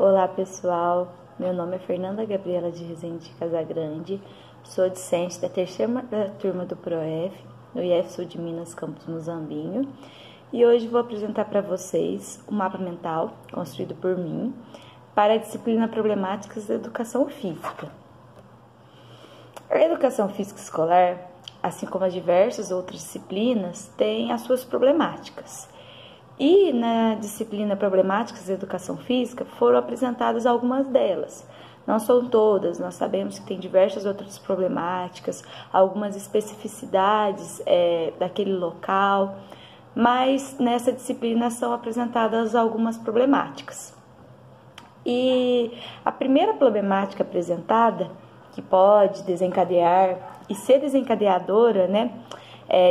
Olá pessoal, meu nome é Fernanda Gabriela de Rezende Casagrande, sou discente da terceira turma do PROEF, no IF Sul de Minas, campus Muzambinho, e hoje vou apresentar para vocês um mapa mental construído por mim para a disciplina Problemáticas da Educação Física. A educação física escolar, assim como as diversas outras disciplinas, tem as suas problemáticas. E na disciplina Problemáticas da Educação Física foram apresentadas algumas delas. Não são todas, nós sabemos que tem diversas outras problemáticas, algumas especificidades daquele local, mas nessa disciplina são apresentadas algumas problemáticas. E a primeira problemática apresentada, que pode desencadear e ser desencadeadora,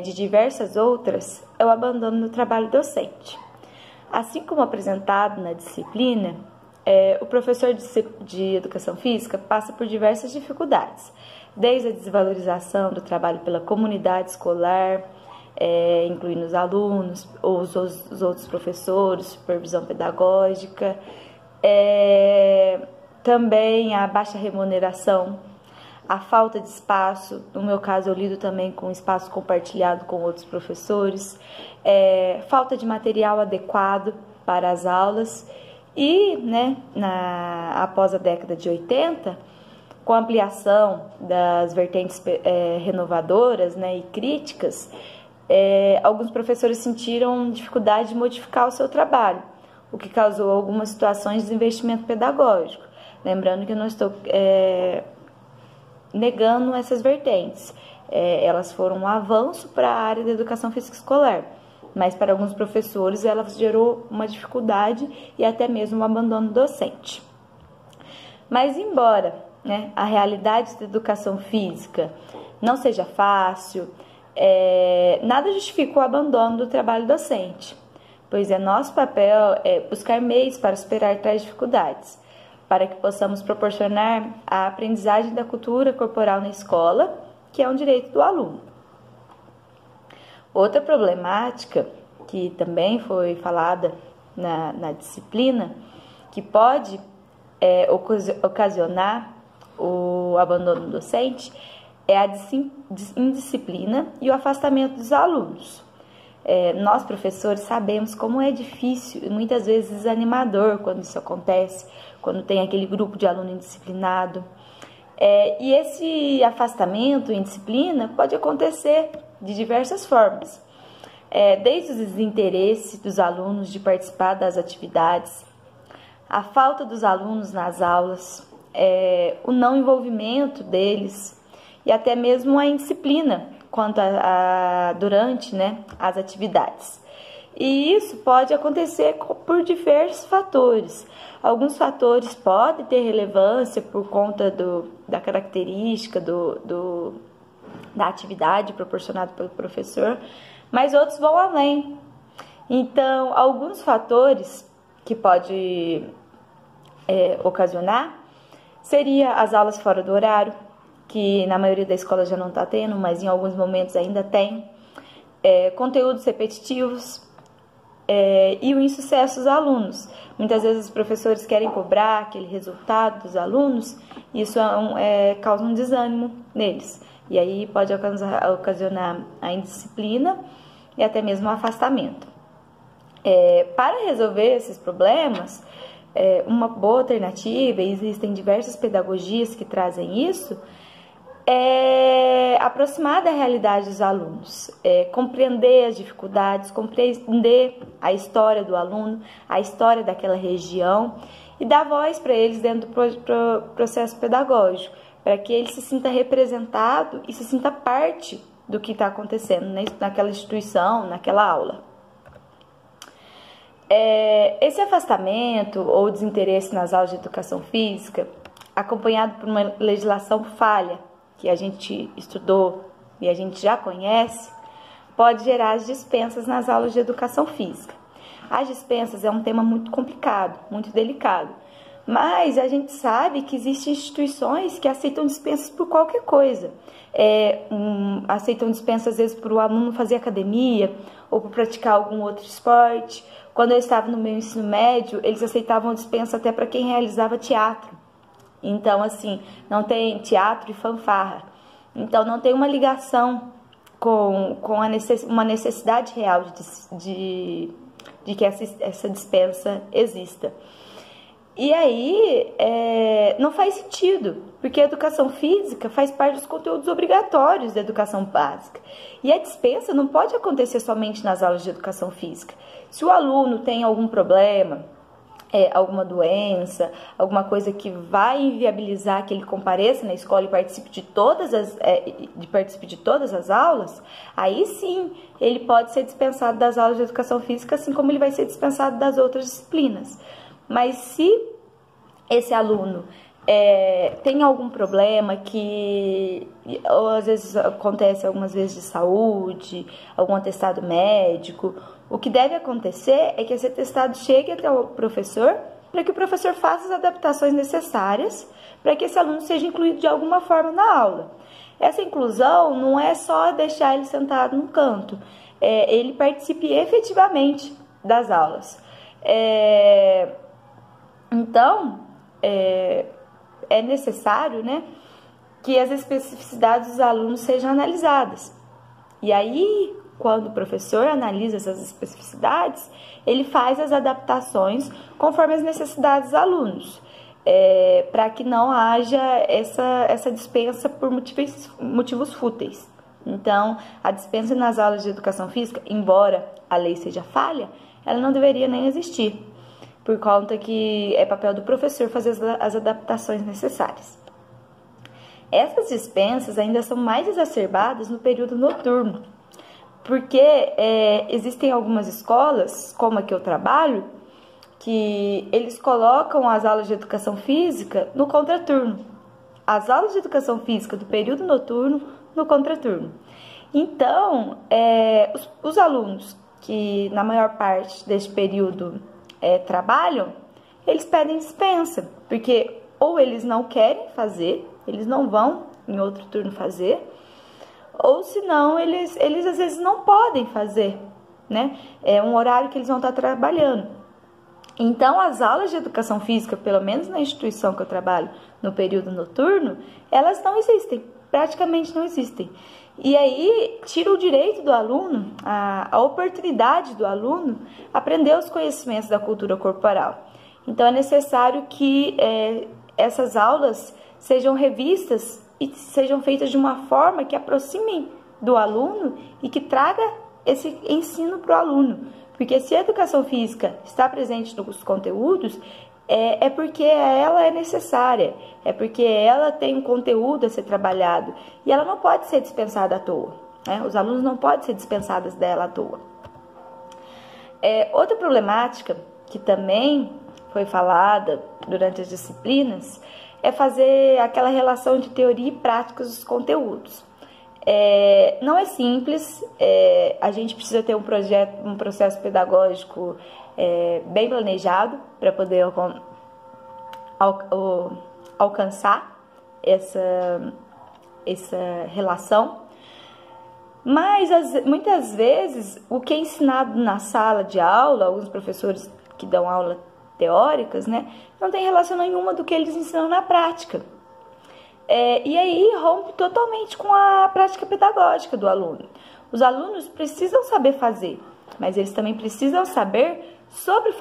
de diversas outras, é o abandono do trabalho docente. Assim como apresentado na disciplina, o professor de educação física passa por diversas dificuldades, desde a desvalorização do trabalho pela comunidade escolar, incluindo os alunos, os outros professores, supervisão pedagógica, também a baixa remuneração, a falta de espaço. No meu caso eu lido também com espaço compartilhado com outros professores, falta de material adequado para as aulas e, após a década de 80, com a ampliação das vertentes renovadoras e críticas, alguns professores sentiram dificuldade de modificar o seu trabalho, o que causou algumas situações de desinvestimento pedagógico. Lembrando que eu não estou negando essas vertentes. Elas foram um avanço para a área da educação física escolar, mas para alguns professores elas gerou uma dificuldade e até mesmo um abandono docente. Mas embora a realidade da educação física não seja fácil, nada justifica o abandono do trabalho docente, pois nosso papel buscar meios para superar tais dificuldades, para que possamos proporcionar a aprendizagem da cultura corporal na escola, que é um direito do aluno. Outra problemática, que também foi falada na disciplina, que pode ocasionar o abandono docente, é a indisciplina e o afastamento dos alunos. Nós, professores, sabemos como é difícil e muitas vezes desanimador quando isso acontece, quando tem aquele grupo de aluno indisciplinado. E esse afastamento em disciplina pode acontecer de diversas formas, desde o desinteresse dos alunos de participar das atividades, a falta dos alunos nas aulas, o não envolvimento deles e até mesmo a indisciplina durante as atividades. E isso pode acontecer por diversos fatores. Alguns fatores podem ter relevância por conta da característica da atividade proporcionada pelo professor, mas outros vão além. Então, alguns fatores que pode ocasionar seria as aulas fora do horário, que na maioria da escola já não está tendo, mas em alguns momentos ainda tem, conteúdos repetitivos e o insucesso dos alunos. Muitas vezes os professores querem cobrar aquele resultado dos alunos e isso causa um desânimo neles. E aí pode ocasionar a indisciplina e até mesmo o afastamento. Para resolver esses problemas, uma boa alternativa, e existem diversas pedagogias que trazem isso, aproximar da realidade dos alunos, compreender as dificuldades, compreender a história do aluno, a história daquela região e dar voz para eles dentro do processo pedagógico, para que ele se sinta representado e se sinta parte do que está acontecendo naquela instituição, naquela aula. Esse afastamento ou desinteresse nas aulas de educação física, acompanhado por uma legislação falha, que a gente estudou e a gente já conhece, pode gerar as dispensas nas aulas de educação física. As dispensas é um tema muito complicado, muito delicado, mas a gente sabe que existem instituições que aceitam dispensas por qualquer coisa. Aceitam dispensas às vezes para o aluno fazer academia ou para praticar algum outro esporte, Quando eu estava no meu ensino médio, eles aceitavam dispensa até para quem realizava teatro. Então, assim, não tem teatro e fanfarra. Então, não tem uma ligação com uma necessidade real de que essa dispensa exista. E aí, não faz sentido, porque a educação física faz parte dos conteúdos obrigatórios da educação básica. E a dispensa não pode acontecer somente nas aulas de educação física. Se o aluno tem algum problema, alguma doença, alguma coisa que vai inviabilizar que ele compareça na escola e participe de todas as aulas, aí sim ele pode ser dispensado das aulas de educação física, assim como ele vai ser dispensado das outras disciplinas. Mas se esse aluno tem algum problema ou às vezes acontece algumas vezes de saúde, algum atestado médico, o que deve acontecer é que esse atestado chegue até o professor para que o professor faça as adaptações necessárias para que esse aluno seja incluído de alguma forma na aula. Essa inclusão não é só deixar ele sentado num canto, ele participe efetivamente das aulas. Então, é necessário, né, que as especificidades dos alunos sejam analisadas. E aí, quando o professor analisa essas especificidades, ele faz as adaptações conforme as necessidades dos alunos, para que não haja essa dispensa por motivos fúteis. Então, a dispensa nas aulas de educação física, embora a lei seja falha, ela não deveria nem existir, por conta que é papel do professor fazer as adaptações necessárias. Essas dispensas ainda são mais exacerbadas no período noturno, porque existem algumas escolas, como a que eu trabalho, que eles colocam as aulas de educação física no contraturno. As aulas de educação física do período noturno no contraturno. Então, os alunos que na maior parte deste período trabalham, eles pedem dispensa, porque ou eles não querem fazer, eles não vão em outro turno fazer, ou senão eles às vezes não podem fazer, né? É um horário que eles vão estar trabalhando. Então, as aulas de educação física, pelo menos na instituição que eu trabalho, no período noturno, elas não existem, praticamente não existem. E aí, tira o direito do aluno, a oportunidade do aluno, aprender os conhecimentos da cultura corporal. Então, é necessário que essas aulas sejam revistas e sejam feitas de uma forma que aproximem do aluno e que traga esse ensino para o aluno. Porque se a educação física está presente nos conteúdos, é porque ela é necessária, é porque ela tem um conteúdo a ser trabalhado e ela não pode ser dispensada à toa, né? Os alunos não podem ser dispensados dela à toa. Outra problemática que também foi falada durante as disciplinas é fazer aquela relação de teoria e prática dos conteúdos. Não é simples, a gente precisa ter um processo pedagógico bem planejado para poder alcançar essa relação. Mas muitas vezes o que é ensinado na sala de aula, alguns professores que dão aula teóricas, né, não tem relação nenhuma do que eles ensinam na prática. E aí rompe totalmente com a prática pedagógica do aluno. Os alunos precisam saber fazer, mas eles também precisam saber sobre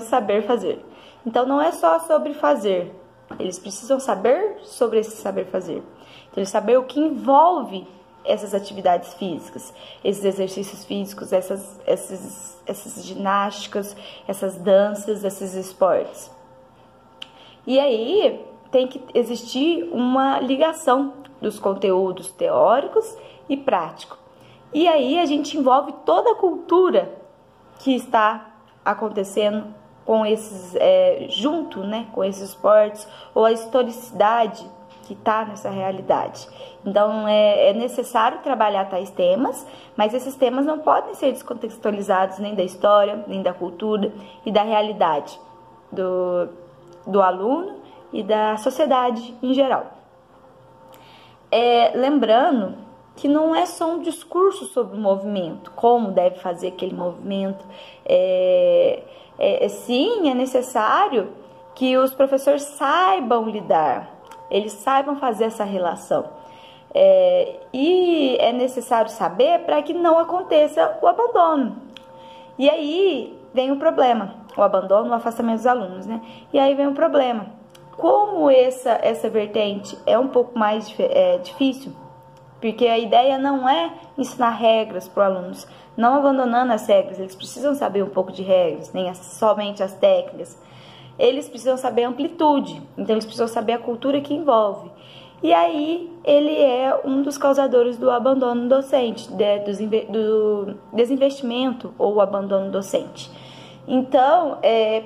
saber fazer. Então não é só sobre fazer, eles precisam saber sobre esse saber fazer. Então eles saber o que envolve essas atividades físicas, esses exercícios físicos, essas ginásticas, essas danças, esses esportes. E aí tem que existir uma ligação dos conteúdos teóricos e práticos. E aí a gente envolve toda a cultura que está acontecendo com esses, junto, né, com esses esportes, ou a historicidade que está nessa realidade. Então, é necessário trabalhar tais temas, mas esses temas não podem ser descontextualizados nem da história, nem da cultura e da realidade do aluno e da sociedade em geral. Lembrando que não é só um discurso sobre o movimento, como deve fazer aquele movimento. Sim, é necessário que os professores saibam lidar, eles saibam fazer essa relação. E é necessário saber para que não aconteça o abandono. E aí vem o problema, o abandono, o afastamento dos alunos, né? E aí vem o problema. Como essa vertente é um pouco mais difícil, porque a ideia não é ensinar regras para os alunos, não abandonando as regras, eles precisam saber um pouco de regras, nem somente as técnicas. Eles precisam saber a amplitude, então eles precisam saber a cultura que envolve. E aí ele é um dos causadores do abandono docente, do desinvestimento ou abandono docente. Então,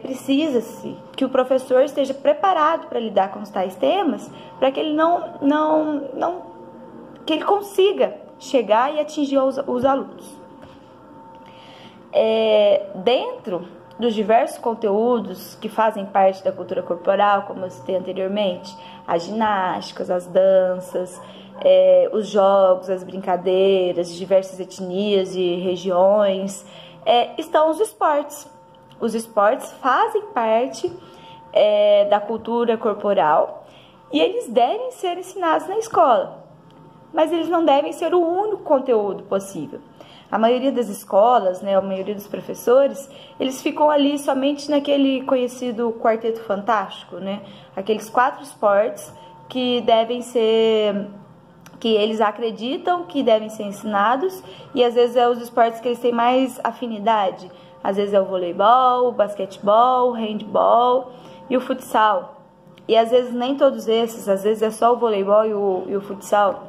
precisa-se que o professor esteja preparado para lidar com os tais temas, para que ele que ele consiga chegar e atingir os alunos. Dentro dos diversos conteúdos que fazem parte da cultura corporal, como eu citei anteriormente, as ginásticas, as danças, os jogos, as brincadeiras de diversas etnias e regiões, estão os esportes. Os esportes fazem parte da cultura corporal e eles devem ser ensinados na escola, mas eles não devem ser o único conteúdo possível. A maioria das escolas, né, a maioria dos professores, eles ficam ali somente naquele conhecido quarteto fantástico, né? Aqueles 4 esportes que devem ser, que eles acreditam que devem ser ensinados, e às vezes os esportes que eles têm mais afinidade. Às vezes é o voleibol, o basquetebol, o handball e o futsal. E às vezes nem todos esses, às vezes é só o voleibol e o futsal.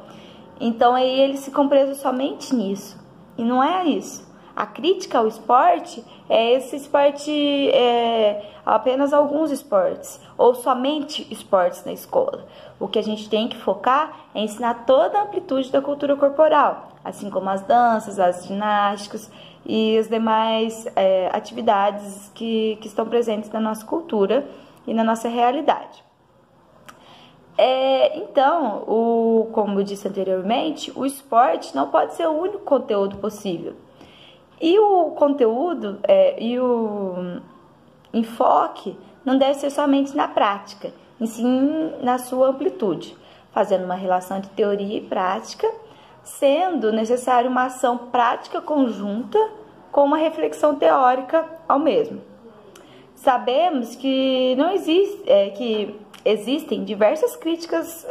Então aí eles ficam presos somente nisso. E não é isso. A crítica ao esporte é esse esporte, apenas alguns esportes, ou somente esportes na escola. O que a gente tem que focar é ensinar toda a amplitude da cultura corporal, assim como as danças, as ginásticas e as demais atividades que estão presentes na nossa cultura e na nossa realidade. Então, como eu disse anteriormente, o esporte não pode ser o único conteúdo possível. E o conteúdo e o enfoque não deve ser somente na prática, e sim na sua amplitude, fazendo uma relação de teoria e prática, sendo necessário uma ação prática conjunta com uma reflexão teórica ao mesmo. Sabemos que não existe, que existem diversas críticas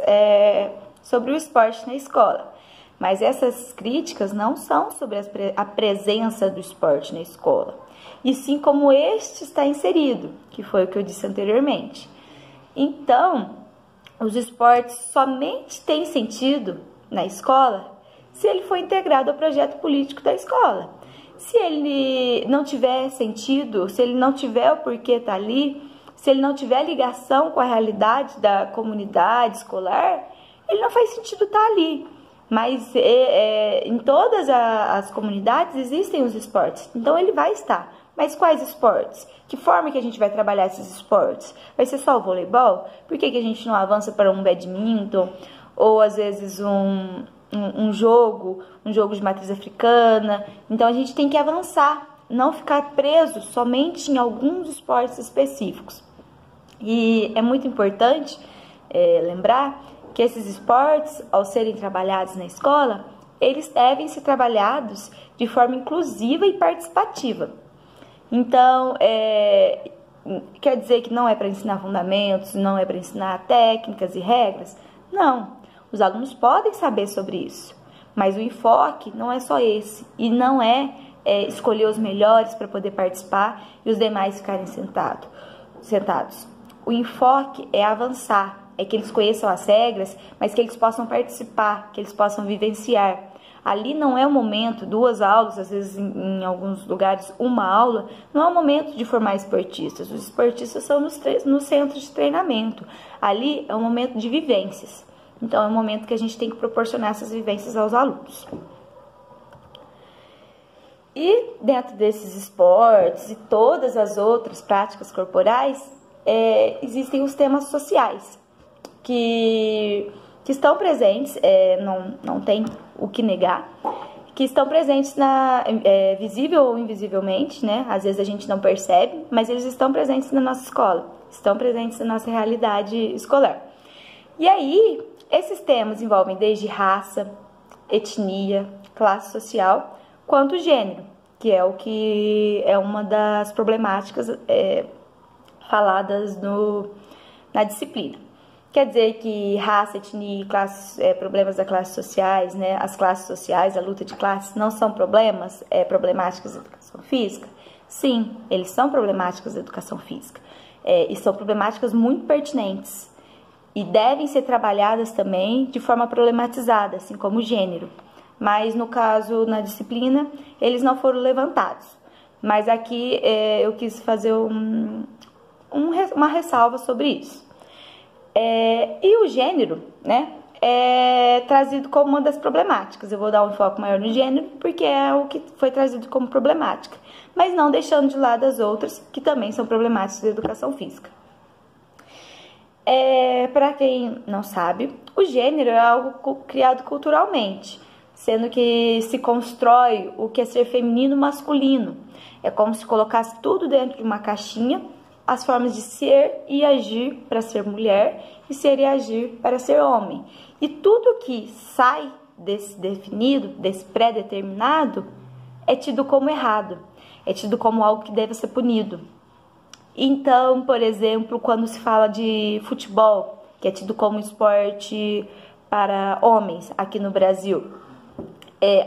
sobre o esporte na escola, mas essas críticas não são sobre a presença do esporte na escola, e sim como este está inserido, que foi o que eu disse anteriormente. Então, os esportes somente têm sentido na escola se ele for integrado ao projeto político da escola. Se ele não tiver sentido, se ele não tiver o porquê estar ali, se ele não tiver ligação com a realidade da comunidade escolar, ele não faz sentido estar ali. Mas em todas as comunidades existem os esportes, então ele vai estar. Mas quais esportes? Que forma que a gente vai trabalhar esses esportes? Vai ser só o voleibol? Por que a gente não avança para um badminton? Ou às vezes um jogo de matriz africana? Então a gente tem que avançar, não ficar preso somente em alguns esportes específicos. E é muito importante lembrar que esses esportes, ao serem trabalhados na escola, eles devem ser trabalhados de forma inclusiva e participativa. Então, quer dizer que não é para ensinar fundamentos, não é para ensinar técnicas e regras? Não, os alunos podem saber sobre isso, mas o enfoque não é só esse, e não escolher os melhores para poder participar e os demais ficarem sentados. O enfoque é avançar, é que eles conheçam as regras, mas que eles possam participar, que eles possam vivenciar. Ali não é o momento, 2 aulas, às vezes em alguns lugares 1 aula, não é o momento de formar esportistas. Os esportistas são no centro de treinamento. Ali é um momento de vivências. Então é um momento que a gente tem que proporcionar essas vivências aos alunos. E dentro desses esportes e todas as outras práticas corporais, existem os temas sociais, que estão presentes, não tem o que negar, que estão presentes visível ou invisivelmente, né? Às vezes a gente não percebe, mas eles estão presentes na nossa escola, estão presentes na nossa realidade escolar. E aí, esses temas envolvem desde raça, etnia, classe social, quanto gênero, que é uma das problemáticas faladas na disciplina. Quer dizer que raça, etnia, problemas das classes sociais, né, as classes sociais, a luta de classes, não são problemáticas da educação física? Sim, eles são problemáticas da educação física. E são problemáticas muito pertinentes. E devem ser trabalhadas também de forma problematizada, assim como o gênero. Mas, no caso, na disciplina, eles não foram levantados. Mas aqui eu quis fazer uma ressalva sobre isso. E o gênero, né, é trazido como uma das problemáticas. Eu vou dar um foco maior no gênero, porque é o que foi trazido como problemática. Mas não deixando de lado as outras, que também são problemáticas da educação física. Para quem não sabe, o gênero é algo criado culturalmente, sendo que se constrói o que é ser feminino e masculino. É como se colocasse tudo dentro de uma caixinha, as formas de ser e agir para ser mulher e ser e agir para ser homem. E tudo que sai desse definido, desse pré-determinado, é tido como errado, é tido como algo que deve ser punido. Então, por exemplo, quando se fala de futebol, que é tido como esporte para homens aqui no Brasil,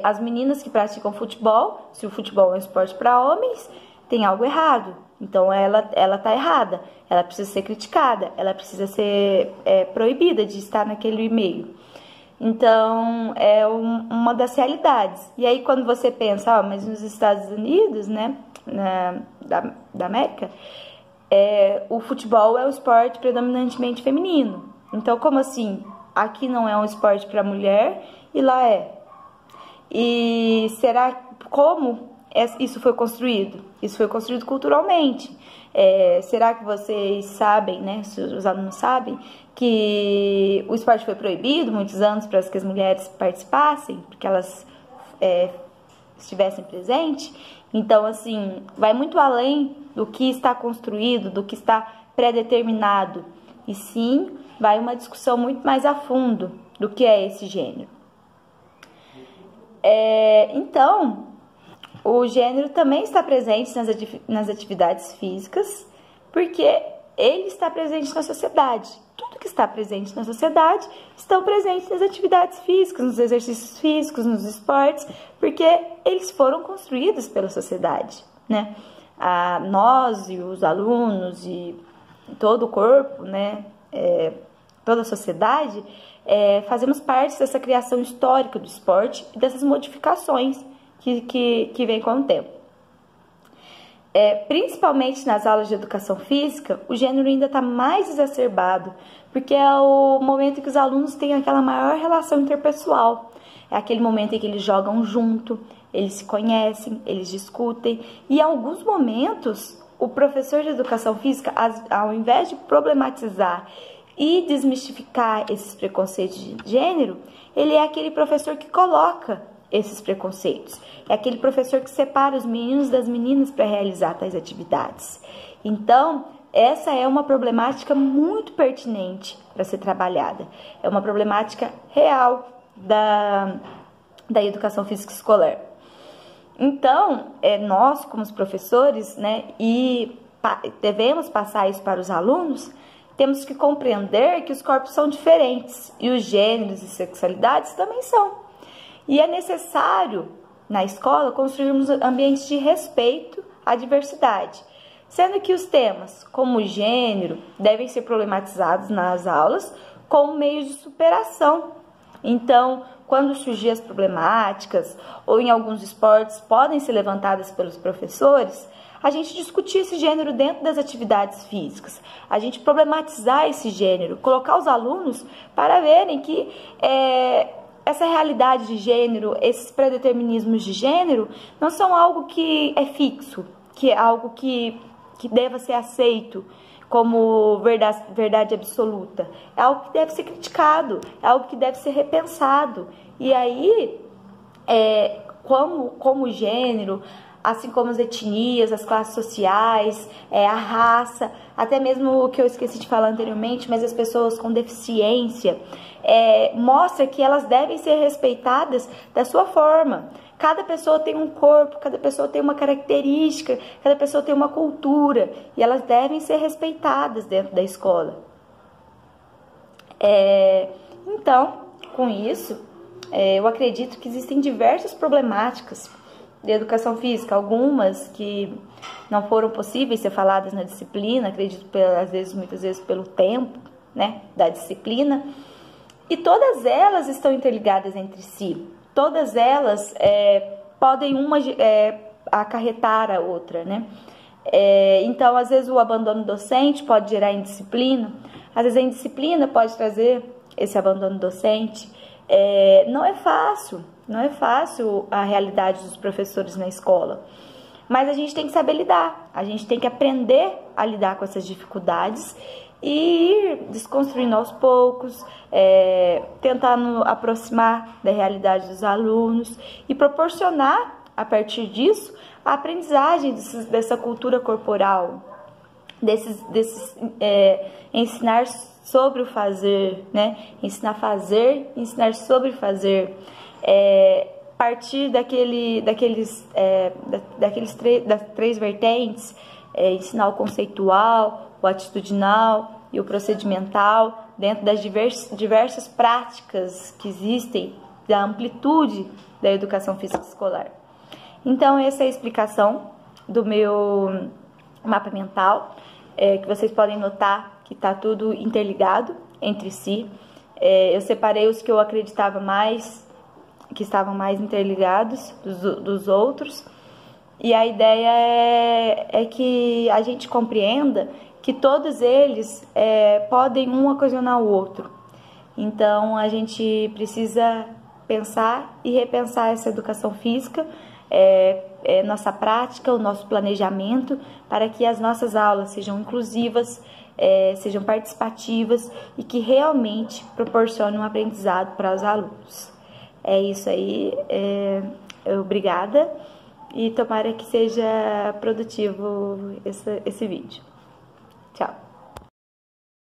as meninas que praticam futebol, se o futebol é um esporte para homens, tem algo errado. Então, ela tá errada, ela precisa ser criticada, ela precisa ser proibida de estar naquele meio. Então, é uma das realidades. E aí, quando você pensa, mas nos Estados Unidos, né, da América, o futebol é um esporte predominantemente feminino. Então, como assim? Aqui não é um esporte para mulher e lá é. E como isso foi construído? Isso foi construído culturalmente. Será que vocês sabem, né, se os alunos sabem, que o esporte foi proibido muitos anos para que as mulheres participassem, porque elas estivessem presentes? Então, assim, vai muito além do que está construído, do que está pré-determinado. E sim, vai uma discussão muito mais a fundo do que é esse gênero. Então, o gênero também está presente nas atividades físicas, porque ele está presente na sociedade. Tudo que está presente na sociedade estão presentes nas atividades físicas, nos exercícios físicos, nos esportes, porque eles foram construídos pela sociedade, né? Nós e os alunos e todo o corpo, né? Toda a sociedade, fazemos parte dessa criação histórica do esporte e dessas modificações que vem com o tempo. Principalmente nas aulas de educação física, o gênero ainda está mais exacerbado, porque é o momento em que os alunos têm aquela maior relação interpessoal. É aquele momento em que eles jogam junto, eles se conhecem, eles discutem, e em alguns momentos o professor de educação física, ao invés de problematizar e desmistificar esses preconceitos de gênero, ele é aquele professor que coloca esses preconceitos. É aquele professor que separa os meninos das meninas para realizar tais atividades. Então, essa é uma problemática muito pertinente para ser trabalhada. É uma problemática real da educação física escolar. Então, nós, como os professores, né, e devemos passar isso para os alunos, temos que compreender que os corpos são diferentes e os gêneros e sexualidades também são. E é necessário, na escola, construirmos ambientes de respeito à diversidade, sendo que os temas, como o gênero, devem ser problematizados nas aulas como meio de superação. Então, quando surgir as problemáticas, ou em alguns esportes podem ser levantadas pelos professores, a gente discutir esse gênero dentro das atividades físicas, a gente problematizar esse gênero, colocar os alunos para verem que essa realidade de gênero, esses predeterminismos de gênero, não são algo que é fixo, que é algo que que deva ser aceito como verdade absoluta. É algo que deve ser criticado, é algo que deve ser repensado. E aí, como o gênero, assim como as etnias, as classes sociais, a raça, até mesmo o que eu esqueci de falar anteriormente, mas as pessoas com deficiência, mostra que elas devem ser respeitadas da sua forma. Cada pessoa tem um corpo, cada pessoa tem uma característica, cada pessoa tem uma cultura, e elas devem ser respeitadas dentro da escola. Então, com isso, eu acredito que existem diversas problemáticas de educação física, algumas que não foram possíveis ser faladas na disciplina, acredito muitas vezes pelo tempo, né, da disciplina, e todas elas estão interligadas entre si, todas elas podem uma acarretar a outra, né? Então, às vezes o abandono docente pode gerar indisciplina, às vezes a indisciplina pode trazer esse abandono docente. Não é fácil a realidade dos professores na escola, mas a gente tem que saber lidar, a gente tem que aprender a lidar com essas dificuldades e ir desconstruindo aos poucos, tentando aproximar da realidade dos alunos e proporcionar, a partir disso, a aprendizagem dessa cultura corporal, ensinar sobre o fazer, né? Ensinar a fazer, ensinar sobre fazer, partir das três vertentes, ensinar o conceitual, o atitudinal e o procedimental, dentro das diversas práticas que existem da amplitude da educação física escolar. Então, essa é a explicação do meu mapa mental, que vocês podem notar que está tudo interligado entre si. Eu separei os que eu acreditava mais, que estavam mais interligados dos outros, e a ideia é que a gente compreenda que todos eles podem um ocasionar o outro. Então, a gente precisa pensar e repensar essa educação física, nossa prática, o nosso planejamento, para que as nossas aulas sejam inclusivas, sejam participativas e que realmente proporcionem um aprendizado para os alunos. É isso aí, obrigada, e tomara que seja produtivo esse vídeo. Tchau!